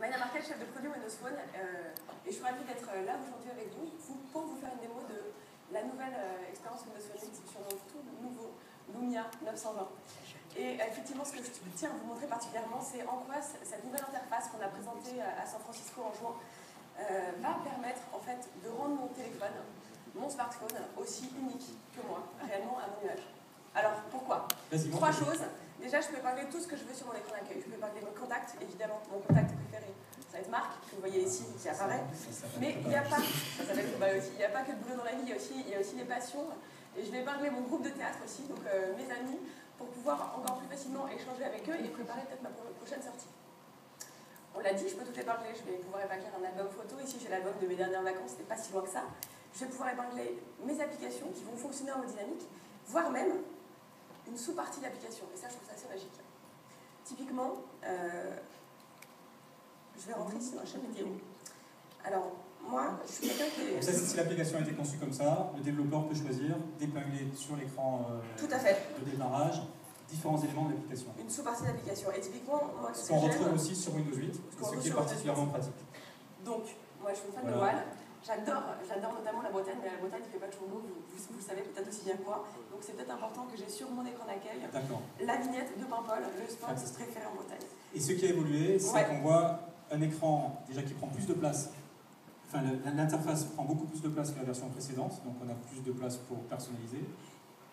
Maya Markel, chef de produit Windows Phone, et je suis ravie d'être là aujourd'hui avec vous pour vous faire une démo de la nouvelle expérience Windows Phone 8 sur notre tout nouveau Lumia 920. Et effectivement, ce que je tiens à vous montrer particulièrement, c'est en quoi cette nouvelle interface qu'on a présentée à San Francisco en juin va permettre en fait de rendre mon téléphone, mon smartphone, aussi unique que moi, réellement à mon image. Alors, pourquoi? Trois choses. Déjà, je peux parler tout ce que je veux sur mon écran d'accueil. Je peux parler de mon contact, évidemment, mon contact préféré. Ça va être Marc, que vous voyez ici, qui apparaît. Mais il n'y a pas, ça s'appelle Koba aussi, il n'y a pas que le boulot dans la vie, il y a aussi les passions. Et je vais parler mon groupe de théâtre aussi, donc mes amis, pour pouvoir encore plus facilement échanger avec eux et préparer peut-être ma prochaine sortie. On l'a dit, je peux tout épingler, je vais pouvoir épingler un album photo. Ici, j'ai l'album de mes dernières vacances, c'était pas si loin que ça. Je vais pouvoir épingler mes applications qui vont fonctionner en mode dynamique, voire même une sous-partie d'application. Et ça, je trouve ça assez magique. Typiquement, je vais rentrer ici dans la chaîne vidéo. Alors, moi, je suis quelqu'un qui est... Donc ça, si l'application a été conçue comme ça, le développeur peut choisir d'épingler sur l'écran tout à fait. de démarrage différents éléments de l'application. Une sous-partie d'application. Et typiquement, moi, ce que j'aime... On retrouve aussi sur Windows 8, ce qui est particulièrement pratique. Donc, moi, je suis une fan de Wall. J'adore notamment la Bretagne, mais la Bretagne ne fait pas toujours beau, vous le savez peut-être aussi bien que moi. Donc c'est peut-être important que j'ai sur mon écran d'accueil la vignette de Paimpol, le spot préféré en Bretagne. Et ce qui a évolué, c'est qu'on voit un écran déjà qui prend plus de place. Enfin, l'interface prend beaucoup plus de place que la version précédente, donc on a plus de place pour personnaliser.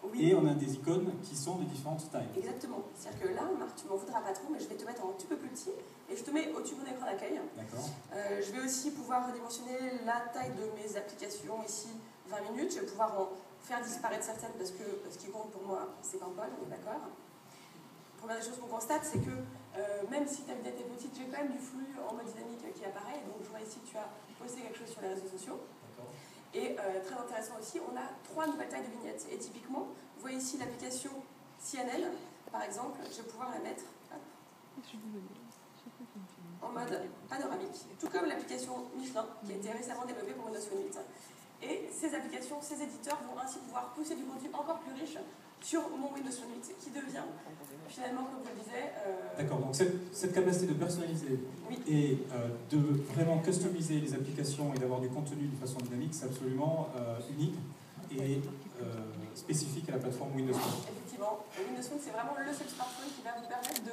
Oui. Et on a des icônes qui sont de différentes tailles. Exactement. C'est-à-dire que là, Marc, tu m'en voudras pas trop, mais je vais te mettre un petit peu plus petit et je te mets au-dessus de mon écran d'accueil. D'accord. Je vais aussi pouvoir redimensionner la taille de mes applications ici, 20 minutes. Je vais pouvoir en faire disparaître certaines parce que ce qui compte pour moi, c'est Paimpol, on est d'accord. Première des choses qu'on constate, c'est que même si ta vignette est petite, j'ai quand même du flux en mode dynamique qui apparaît. Donc je vois ici que tu as posté quelque chose sur les réseaux sociaux. Et très intéressant aussi, on a 3 nouvelles tailles de vignettes. Et typiquement, vous voyez ici l'application CNN, par exemple, je vais pouvoir la mettre en mode panoramique. Tout comme l'application Michelin, qui a été récemment développée pour Windows Phone 8. Et ces applications, ces éditeurs vont ainsi pouvoir pousser du contenu encore plus riche sur mon Windows Phone 8, qui devient finalement, comme je le disais... D'accord, donc cette capacité de personnaliser et de vraiment customiser les applications et d'avoir du contenu de façon dynamique, c'est absolument unique et spécifique à la plateforme Windows Phone. Effectivement, Windows Phone, c'est vraiment le seul smartphone qui va vous permettre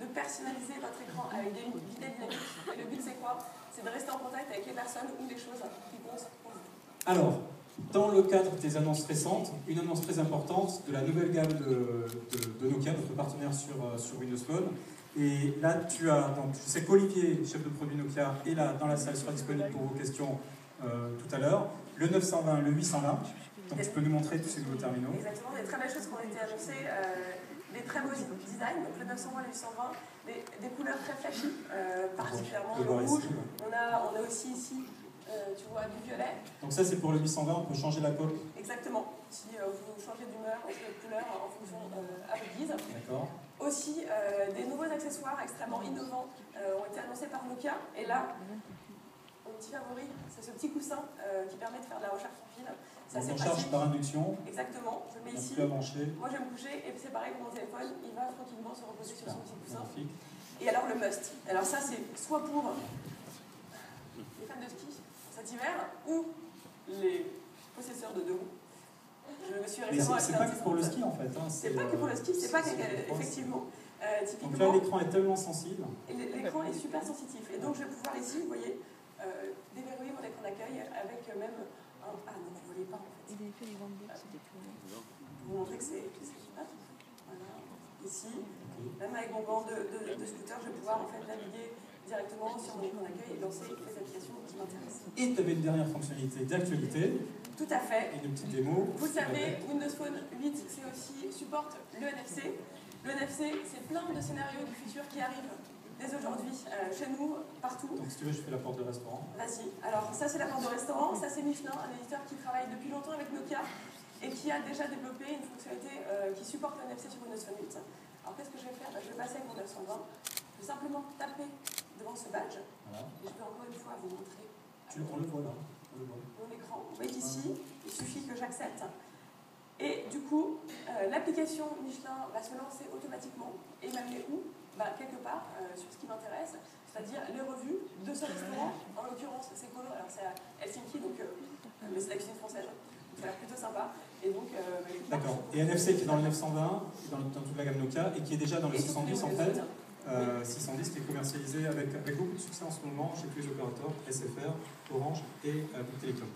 de personnaliser votre écran avec des vidéos dynamiques. Et le but, c'est quoi? C'est de rester en contact avec les personnes ou les choses qui comptent pour vous. Alors, dans le cadre des annonces récentes, une annonce très importante de la nouvelle gamme de Nokia, notre partenaire sur Windows Phone. Et là, tu as, donc, je sais qu'Olivier, chef de produit Nokia, est là dans la salle, sera disponible pour vos questions tout à l'heure. Le 920, le 820. Donc, tu peux nous montrer tous ces nouveaux terminaux. Exactement, des très belles choses qui ont été annoncées, des très beaux designs. Donc, le 920, le 820, des couleurs très flashy, particulièrement le rouge. On a aussi ici. Tu vois, du violet. Donc ça, c'est pour le 820, on peut changer la coque. Exactement. Si vous changez d'humeur ou de couleur en fonction à votre guise. D'accord. Aussi, des nouveaux accessoires extrêmement innovants ont été annoncés par Nokia. Et là, mon petit favori, c'est ce petit coussin qui permet de faire de la recharge sans fil. Ça, on charge par induction. Exactement. Je le mets ici. Moi, je vais me coucher et c'est pareil pour mon téléphone. Il va tranquillement se reposer sur son petit coussin. Magnifique. Et alors, le must. Alors ça, c'est soit pour les fans de ski cet hiver ou les possesseurs de deux roues. Je me suis récemment c'est pas que pour le ski en fait. Hein, c'est pas que pour le ski, c'est pas que, effectivement. Donc là, l'écran est tellement sensible. L'écran est super sensitif. Et donc je vais pouvoir ici, vous voyez, déverrouiller mon écran d'accueil avec même un... Ah non, vous ne voulez pas en fait. Il avait fait les grandes bourses, c'était tout. Vous montrer que c'est pas tout. Voilà, ici. Même avec mon banc de scooter, je vais pouvoir en fait naviguer directement sur mon écran d'accueil et lancer les applications qui m'intéressent. Et tu avais une dernière fonctionnalité d'actualité. Tout à fait. Et une petite démo. Vous savez, Windows Phone 8 supporte le NFC. Le NFC, c'est plein de scénarios du futur qui arrivent dès aujourd'hui, chez nous, partout. Donc si tu veux, je fais la porte de restaurant. Vas-y. Alors ça, c'est la porte de restaurant. Ça, c'est Michelin, un éditeur qui travaille depuis longtemps avec Nokia et qui a déjà développé une fonctionnalité qui supporte le NFC sur Windows Phone 8. Alors qu'est-ce que je vais faire? Je vais passer avec mon 920. Je vais simplement taper devant ce badge. Voilà. Et je vais encore une fois vous montrer. On le voit là. Mon écran. Vous voyez ici, il suffit que j'accepte. Et du coup, l'application Michelin va se lancer automatiquement et m'amener où? Quelque part sur ce qui m'intéresse, c'est-à-dire les revues 2 seuls restaurants. En l'occurrence, c'est Colo, alors c'est à Helsinki, donc, mais c'est la cuisine française. Donc ça a l'air plutôt sympa. Et donc, d'accord. Et NFC qui est dans le 920, dans toute la gamme Nokia, et qui est déjà dans le 610 en fait. 610 qui est commercialisé avec beaucoup de succès en ce moment chez tous les opérateurs, SFR, Orange et Bouygues Telecom.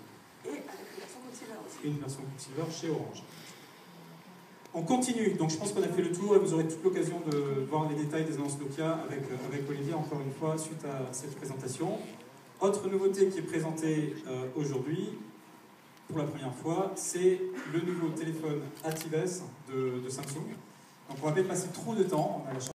Et avec une version Quicksilver aussi. Et une version Quicksilver chez Orange. On continue, donc je pense qu'on a fait le tour et vous aurez toute l'occasion de voir les détails des annonces Nokia avec Olivier, encore une fois, suite à cette présentation. Autre nouveauté qui est présentée aujourd'hui, pour la première fois, c'est le nouveau téléphone Active S de Samsung. Donc on va pas passer trop de temps, on a la chance